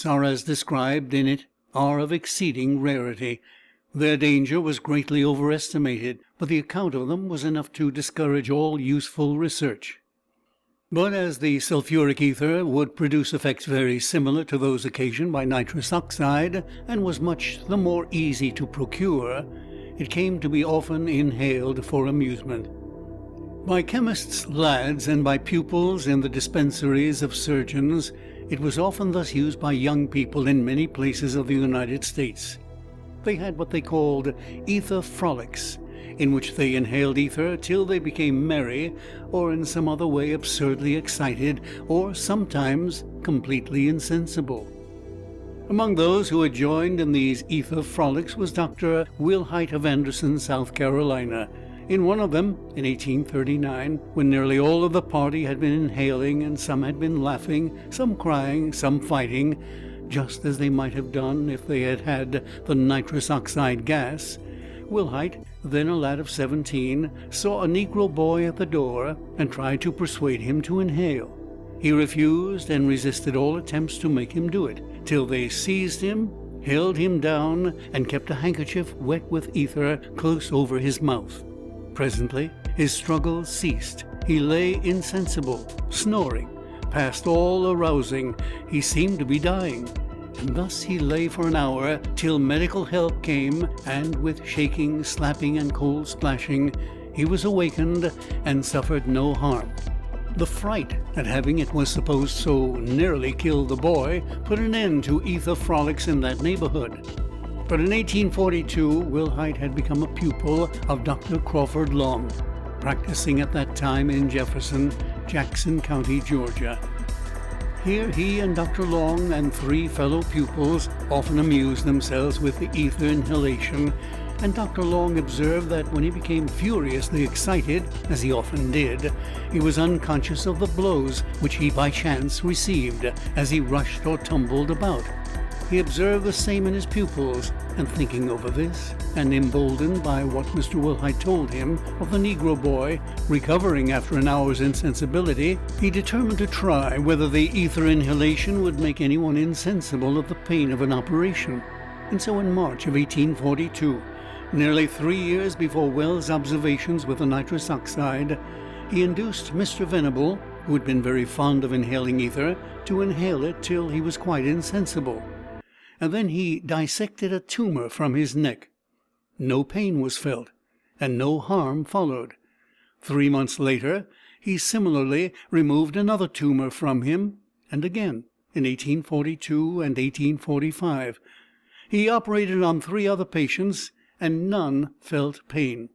are as described in it are of exceeding rarity. Their danger was greatly overestimated, but the account of them was enough to discourage all useful research. But as the sulphuric ether would produce effects very similar to those occasioned by nitrous oxide, and was much the more easy to procure, it came to be often inhaled for amusement. By chemists' lads and by pupils in the dispensaries of surgeons, it was often thus used by young people in many places of the United States. They had what they called ether frolics, in which they inhaled ether till they became merry, or in some other way absurdly excited, or sometimes completely insensible. Among those who had joined in these ether frolics was Dr. Wilhite of Anderson, South Carolina. In one of them, in 1839, when nearly all of the party had been inhaling, and some had been laughing, some crying, some fighting, just as they might have done if they had had the nitrous oxide gas, Wilhite, then a lad of 17, saw a Negro boy at the door and tried to persuade him to inhale. He refused and resisted all attempts to make him do it, till they seized him, held him down, and kept a handkerchief wet with ether close over his mouth. Presently his struggles ceased. He lay insensible, snoring, past all arousing. He seemed to be dying, and thus he lay for an hour, till medical help came, and with shaking, slapping, and cold splashing, he was awakened and suffered no harm. The fright at having, it was supposed, so nearly killed the boy put an end to ether frolics in that neighborhood. But in 1842 Wilhite had become a pupil of Dr. Crawford Long, practicing at that time in Jefferson, Jackson County, Georgia. Here he and Dr. Long and 3 fellow pupils often amused themselves with the ether inhalation, and Dr. Long observed that when he became furiously excited, as he often did, he was unconscious of the blows which he by chance received as he rushed or tumbled about. He observed the same in his pupils, and thinking over this, and emboldened by what Mr. Wilhite told him of the Negro boy recovering after an hour's insensibility, he determined to try whether the ether inhalation would make anyone insensible of the pain of an operation. And so in March of 1842, nearly 3 years before Wells' observations with the nitrous oxide, he induced Mr. Venable, who had been very fond of inhaling ether, to inhale it till he was quite insensible. And then he dissected a tumor from his neck. No pain was felt, and no harm followed. 3 months later, he similarly removed another tumor from him, and again in 1842 and 1845. He operated on 3 other patients, and none felt pain.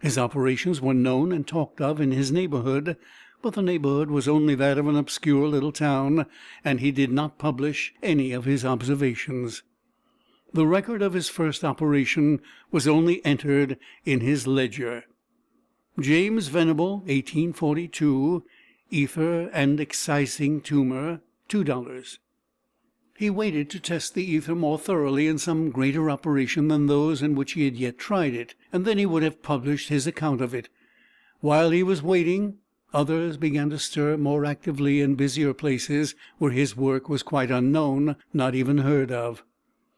His operations were known and talked of in his neighborhood, but the neighborhood was only that of an obscure little town, and he did not publish any of his observations. The record of his first operation was only entered in his ledger. James Venable, 1842, ether and excising tumor, $2. He waited to test the ether more thoroughly in some greater operation than those in which he had yet tried it, and then he would have published his account of it. While he was waiting, others began to stir more actively in busier places where his work was quite unknown, not even heard of.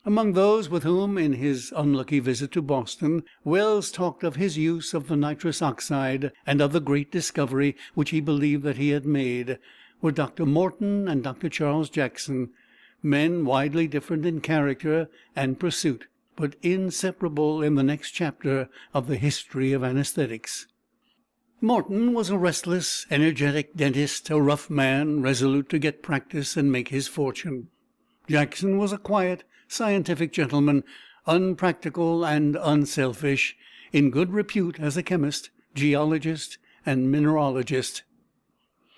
Among those with whom, in his unlucky visit to Boston, Wells talked of his use of the nitrous oxide, and of the great discovery which he believed that he had made, were Dr. Morton and Dr. Charles Jackson, men widely different in character and pursuit, but inseparable in the next chapter of the history of anesthetics. Morton was a restless, energetic dentist, a rough man, resolute to get practice and make his fortune. Jackson was a quiet, scientific gentleman, unpractical and unselfish, in good repute as a chemist, geologist, and mineralogist.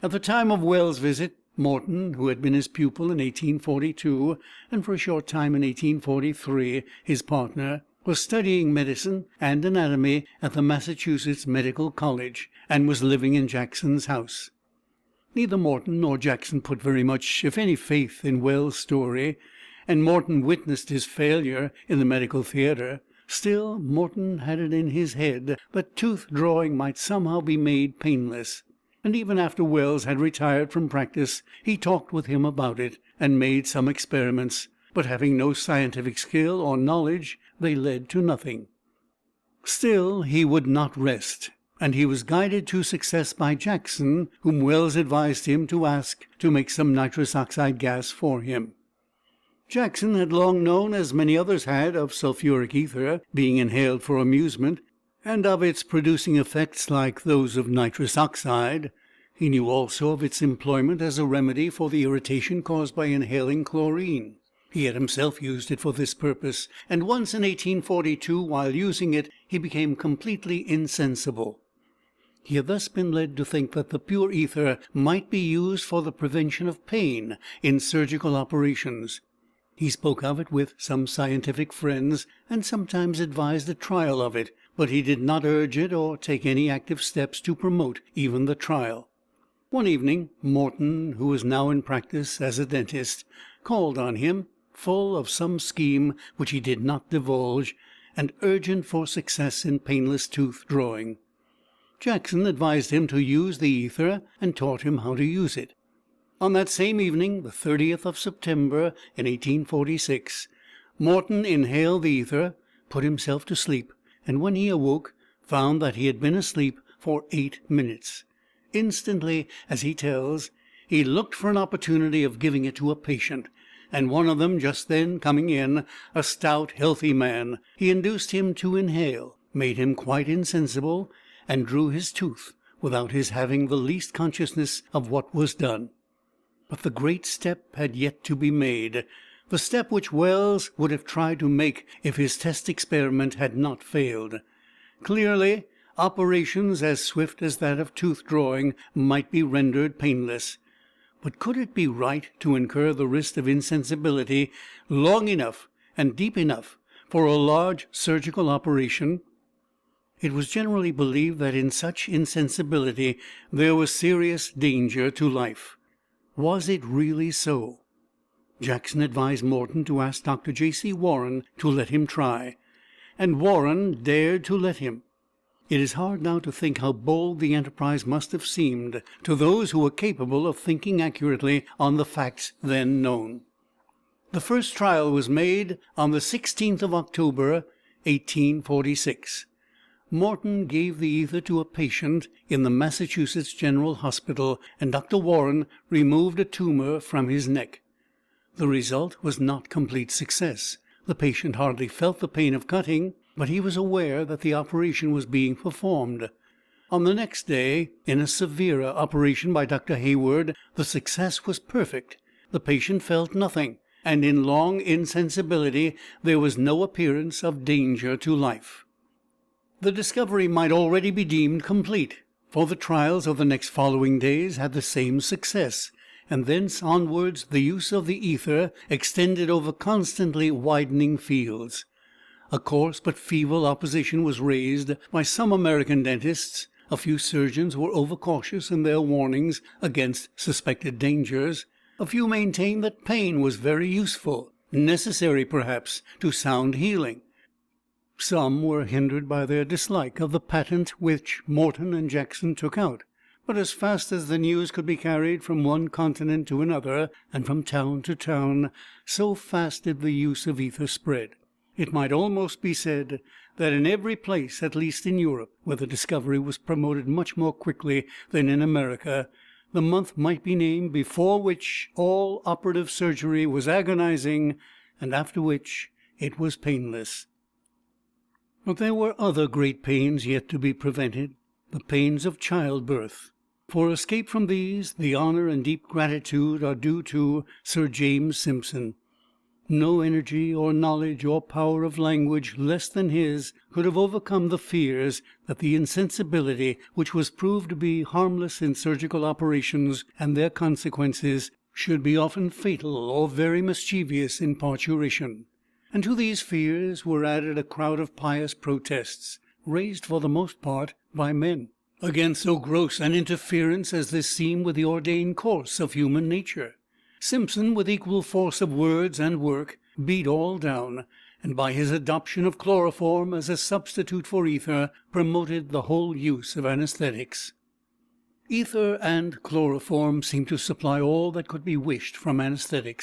At the time of Wells' visit, Morton, who had been his pupil in 1842, and for a short time in 1843 his partner, was studying medicine and anatomy at the Massachusetts Medical College, and was living in Jackson's house. Neither Morton nor Jackson put very much, if any, faith in Wells' story, and Morton witnessed his failure in the medical theater. Still, Morton had it in his head that tooth drawing might somehow be made painless. and even after Wells had retired from practice he talked with him about it, and made some experiments, but having no scientific skill or knowledge, they led to nothing. Still he would not rest, and he was guided to success by Jackson, whom Wells advised him to ask to make some nitrous oxide gas for him. Jackson had long known, as many others had, of sulphuric ether being inhaled for amusement, and of its producing effects like those of nitrous oxide. He knew also of its employment as a remedy for the irritation caused by inhaling chlorine. He had himself used it for this purpose, and once in 1842, while using it, he became completely insensible. He had thus been led to think that the pure ether might be used for the prevention of pain in surgical operations. He spoke of it with some scientific friends, and sometimes advised a trial of it, but he did not urge it or take any active steps to promote even the trial. One evening Morton, who was now in practice as a dentist, called on him, full of some scheme which he did not divulge, and urgent for success in painless tooth drawing. Jackson advised him to use the ether, and taught him how to use it. On that same evening, the 30th of September in 1846, Morton inhaled the ether, put himself to sleep, and when he awoke found that he had been asleep for 8 minutes. Instantly, as he tells, he looked for an opportunity of giving it to a patient, and one of them just then coming in, a stout, healthy man, he induced him to inhale, made him quite insensible, and drew his tooth without his having the least consciousness of what was done. But the great step had yet to be made, the step which Wells would have tried to make if his test experiment had not failed. Clearly, operations as swift as that of tooth drawing might be rendered painless. But could it be right to incur the risk of insensibility long enough and deep enough for a large surgical operation? It was generally believed that in such insensibility there was serious danger to life. Was it really so? Jackson advised Morton to ask Dr. J.C. Warren to let him try, and Warren dared to let him. It is hard now to think how bold the enterprise must have seemed to those who were capable of thinking accurately on the facts then known. The first trial was made on the 16th of October, 1846. Morton gave the ether to a patient in the Massachusetts General Hospital, and Dr. Warren removed a tumor from his neck. The result was not complete success. The patient hardly felt the pain of cutting, but he was aware that the operation was being performed. On the next day, in a severer operation by Dr. Hayward, the success was perfect. The patient felt nothing, and in long insensibility there was no appearance of danger to life. The discovery might already be deemed complete, for the trials of the next following days had the same success, and thence onwards the use of the ether extended over constantly widening fields. A coarse but feeble opposition was raised by some American dentists. A few surgeons were overcautious in their warnings against suspected dangers. A few maintained that pain was very useful, necessary perhaps to sound healing. Some were hindered by their dislike of the patent which Morton and Jackson took out. But as fast as the news could be carried from one continent to another, and from town to town, so fast did the use of ether spread. It might almost be said that in every place, at least in Europe, where the discovery was promoted much more quickly than in America, the month might be named before which all operative surgery was agonizing, and after which it was painless. But there were other great pains yet to be prevented, the pains of childbirth. For escape from these, the honor and deep gratitude are due to Sir James Simpson. No energy or knowledge or power of language less than his could have overcome the fears that the insensibility which was proved to be harmless in surgical operations and their consequences should be often fatal or very mischievous in parturition. And to these fears were added a crowd of pious protests, raised for the most part by men, against so gross an interference as this seemed with the ordained course of human nature. Simpson, with equal force of words and work, beat all down, and by his adoption of chloroform as a substitute for ether, promoted the whole use of anesthetics. Ether and chloroform seemed to supply all that could be wished from anesthetics.